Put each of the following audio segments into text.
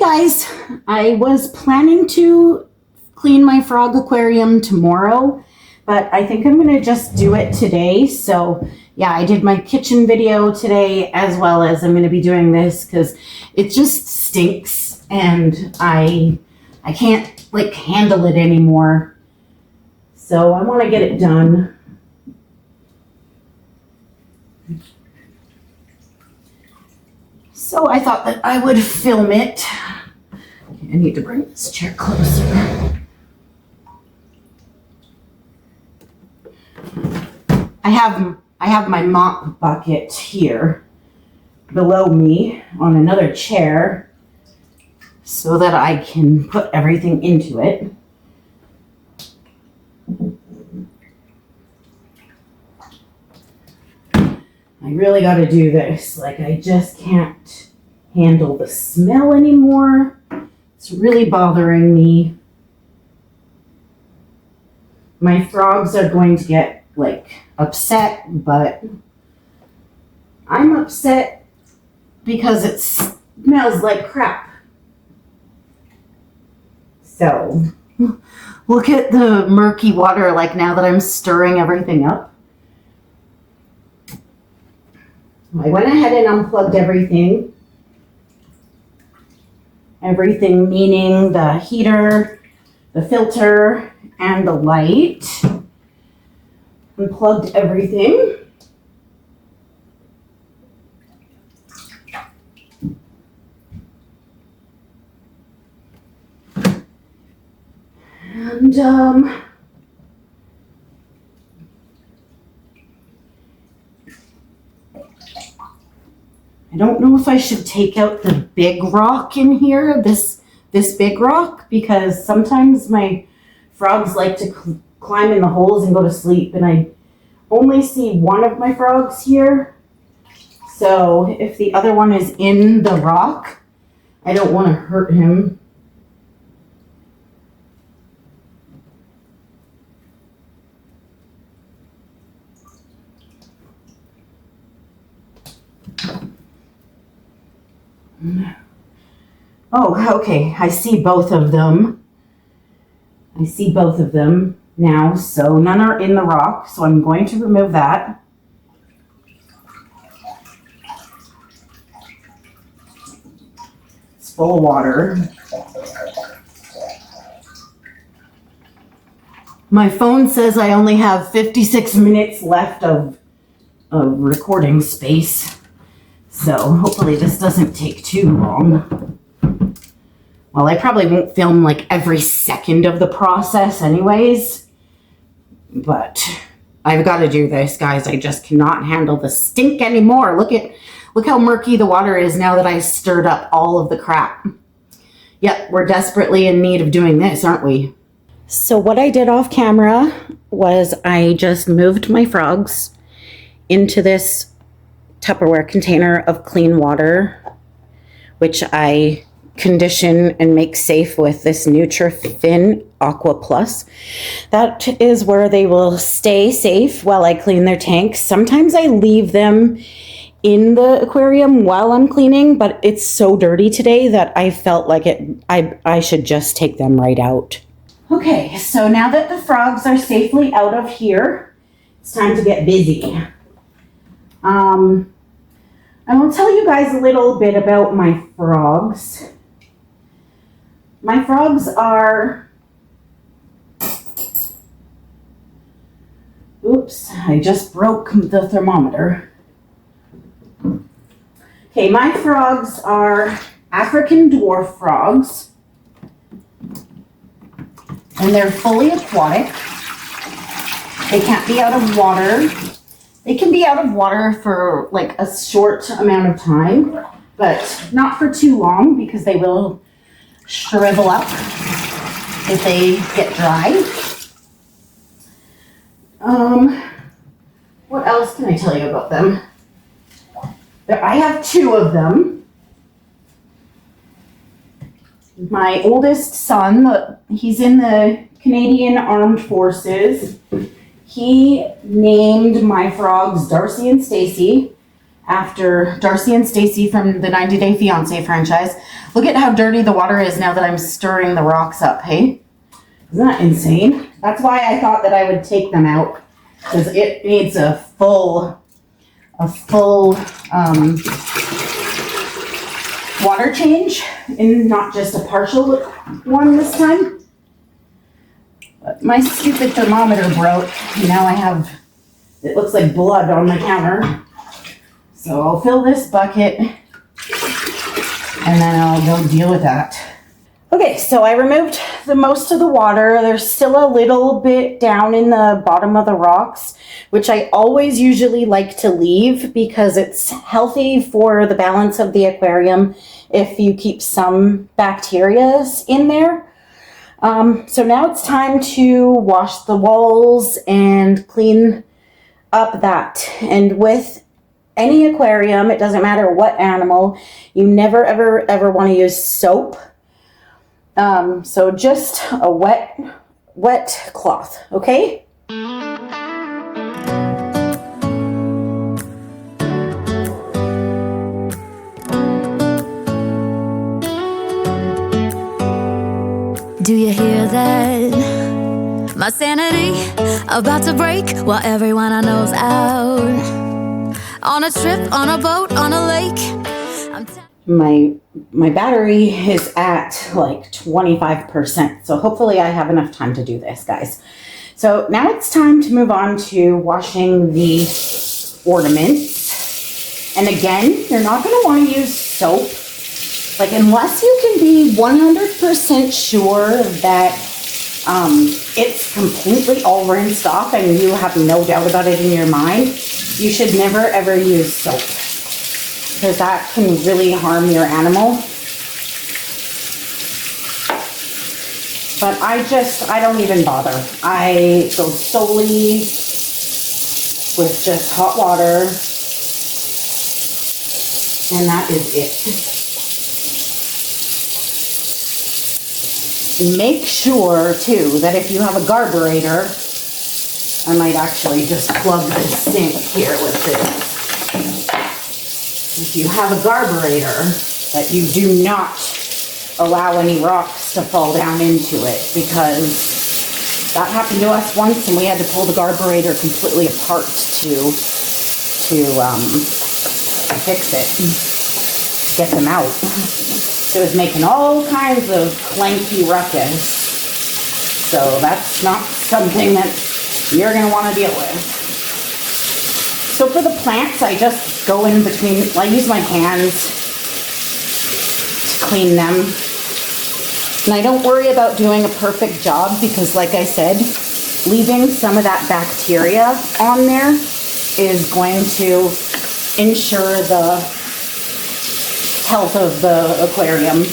guys, I was planning to clean my frog aquarium tomorrow, but I think I'm going to just do it today. So yeah, I did my kitchen video today as well as I'm going to be doing this because it just stinks and I can't like handle it anymore. So I want to get it done. So I thought that I would film it. I need to bring this chair closer. I have my mop bucket here below me on another chair so that I can put everything into it. I really got to do this. Like, I just can't handle the smell anymore. It's really bothering me. My frogs are going to get, like, upset, but I'm upset because it smells like crap. So, look at the murky water, like, now that I'm stirring everything up. I went ahead and unplugged everything. Everything meaning the heater, the filter, and the light. Unplugged everything. And I don't know if I should take out the big rock in here, this big rock, because sometimes my frogs like to climb in the holes and go to sleep, and I only see one of my frogs here. So if the other one is in the rock, I don't want to hurt him. Oh, okay. I see both of them. I see both of them now. So none are in the rock. So I'm going to remove that. It's full of water. My phone says I only have 56 minutes left of recording space. So hopefully this doesn't take too long. Well, I probably won't film like every second of the process anyways, but I've got to do this, guys. I just cannot handle the stink anymore. Look how murky the water is now that I stirred up all of the crap. Yep, we're desperately in need of doing this, aren't we? So what I did off camera was I just moved my frogs into this Tupperware container of clean water, which I condition and make safe with this Nutrifin Aqua Plus. That is where they will stay safe while I clean their tanks. Sometimes I leave them in the aquarium while I'm cleaning, but it's so dirty today that I felt like I should just take them right out. Okay, so now that the frogs are safely out of here, it's time to get busy. I will tell you guys a little bit about my frogs. My frogs are, oops, I just broke the thermometer. Okay, my frogs are African dwarf frogs, and they're fully aquatic. They can't be out of water. They can be out of water for like a short amount of time, but not for too long because they will shrivel up if they get dry. What else can I tell you about them? I have two of them. My oldest son, he's in the Canadian Armed Forces. He named my frogs Darcy and Stacy after Darcy and Stacy from the 90 Day Fiancé franchise. Look at how dirty the water is now that I'm stirring the rocks up, hey? Isn't that insane? That's why I thought that I would take them out, because it needs a full water change and not just a partial one this time. But my stupid thermometer broke. Now I have, it looks like blood on the counter. So I'll fill this bucket and then I'll go deal with that. Okay, so I removed the most of the water. There's still a little bit down in the bottom of the rocks, which I always usually like to leave because it's healthy for the balance of the aquarium if you keep some bacteria in there. So now it's time to wash the walls and clean up that. And with any aquarium, it doesn't matter what animal, you never ever want to use soap. So just a wet cloth, okay? Do you hear that? My sanity about to break while everyone I know's out. On a trip, on a boat, on a lake. My battery is at like 25%, so hopefully I have enough time to do this, guys. So now it's time to move on to washing the ornaments. And again, you're not going to want to use soap, like unless you can be 100% sure that it's completely all rinsed off and you have no doubt about it in your mind. You should never ever use soap, because that can really harm your animal. But I don't even bother. I go solely with just hot water, and that is it. Make sure too that if you have a carburetor, I might actually just plug the sink here with this. If you have a carburetor, that you do not allow any rocks to fall down into it, because that happened to us once and we had to pull the carburetor completely apart to fix it, get them out. So it was making all kinds of clanky ruckus. So that's not something that you're going to want to deal with. So for the plants, I just go in between, I use my hands to clean them. And I don't worry about doing a perfect job because, like I said, leaving some of that bacteria on there is going to ensure the health of the aquarium.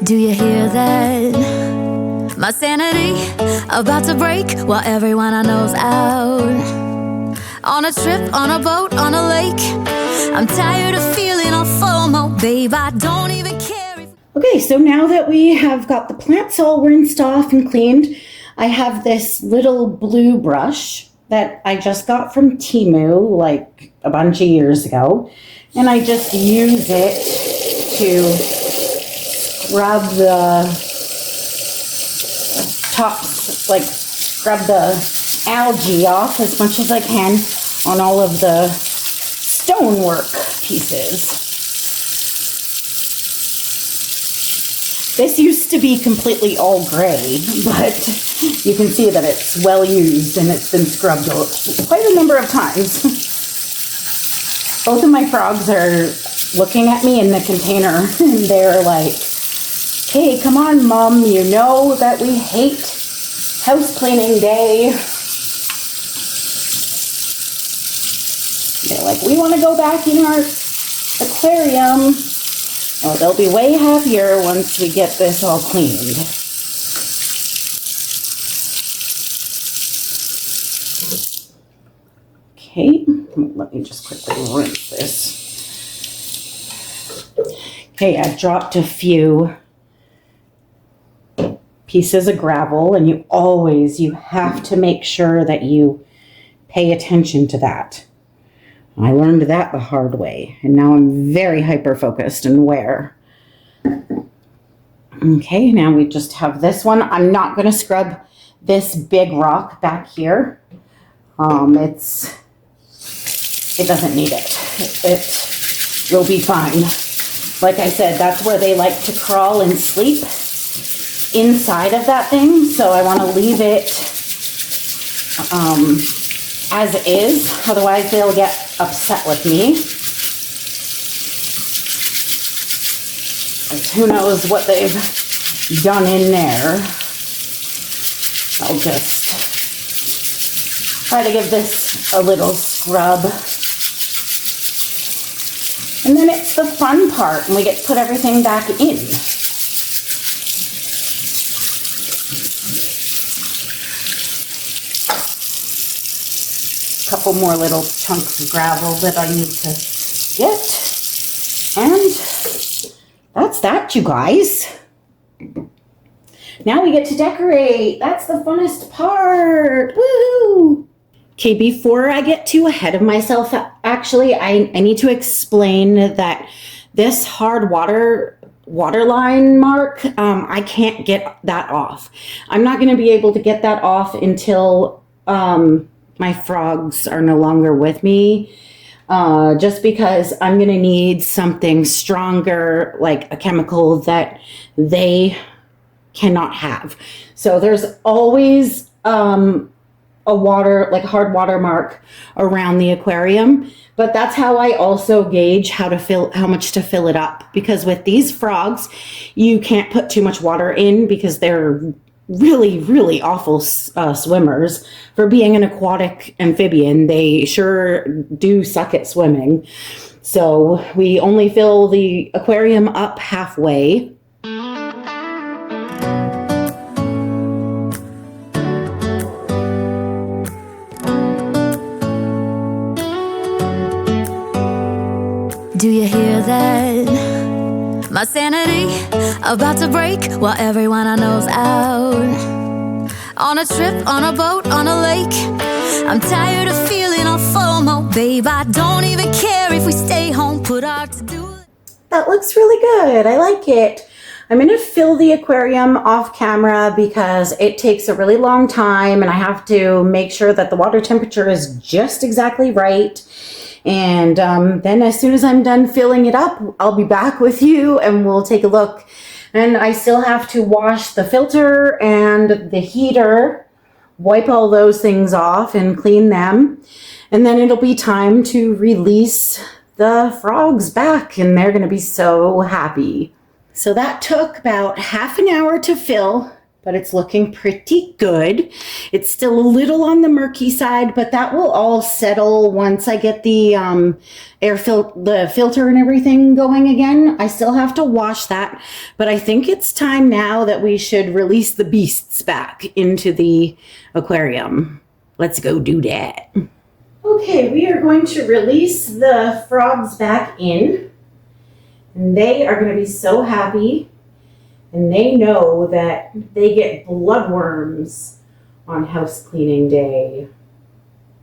Do you hear that? My sanity about to break while everyone I know's out. On a trip, on a boat, on a lake. I'm tired of feeling all FOMO, babe. I don't even care. Okay, so now that we have got the plants all rinsed off and cleaned, I have this little blue brush that I just got from Temu like a bunch of years ago. And I just use it to scrub the tops, like scrub the algae off as much as I can on all of the stonework pieces. This used to be completely all gray, but you can see that it's well used and it's been scrubbed quite a number of times. Both of my frogs are looking at me in the container and they're like, "Hey, come on, Mom, you know that we hate house cleaning day." They're like, "We want to go back in our aquarium." Oh, they'll be way happier once we get this all cleaned. Let me just quickly rinse this. Okay, I dropped a few pieces of gravel, and you have to make sure that you pay attention to that. I learned that the hard way, and now I'm very hyper-focused and aware. Okay, now we just have this one. I'm not going to scrub this big rock back here. It doesn't need it. It will be fine. Like I said, that's where they like to crawl and sleep, inside of that thing. So I want to leave it as is. Otherwise, they'll get upset with me. Who knows what they've done in there. I'll just try to give this a little scrub. And then it's the fun part, and we get to put everything back in. A couple more little chunks of gravel that I need to get. And that's that, you guys. Now we get to decorate. That's the funnest part. Woohoo! Okay, before I get too ahead of myself, actually, I need to explain that this hard waterline mark, I can't get that off. I'm not going to be able to get that off until my frogs are no longer with me. Just because I'm going to need something stronger, like a chemical that they cannot have. So there's always a hard water mark around the aquarium, but that's how I also gauge how much to fill it up, because with these frogs, you can't put too much water in because they're really, really awful swimmers. For being an aquatic amphibian, they sure do suck at swimming. So we only fill the aquarium up halfway. Do you hear that? My sanity about to break while everyone I know's out. On a trip, on a boat, on a lake. I'm tired of feeling on FOMO. Babe, I don't even care if we stay home, put our to-do. That looks really good. I like it. I'm going to fill the aquarium off camera because it takes a really long time, and I have to make sure that the water temperature is just exactly right. And then as soon as I'm done filling it up, I'll be back with you and we'll take a look. And I still have to wash the filter and the heater, wipe all those things off and clean them. And then it'll be time to release the frogs back, and they're going to be so happy. So that took about half an hour to fill, but it's looking pretty good. It's still a little on the murky side, but that will all settle once I get the the filter and everything going again. I still have to wash that, but I think it's time now that we should release the beasts back into the aquarium. Let's go do that. Okay, we are going to release the frogs back in, and they are going to be so happy. And they know that they get bloodworms on house cleaning day.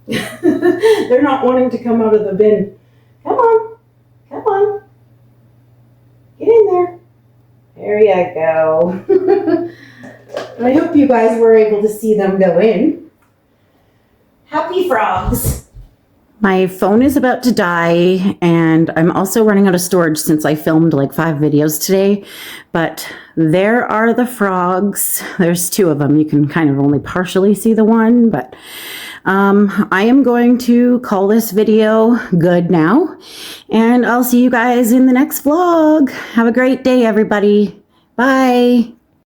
They're not wanting to come out of the bin. Come on. Come on. Get in there. There you go. I hope you guys were able to see them go in. Happy frogs. My phone is about to die, and I'm also running out of storage since I filmed like 5 videos today. But there are the frogs. There's 2 of them. You can kind of only partially see the one, but I am going to call this video good now, and I'll see you guys in the next vlog. Have a great day, everybody. Bye.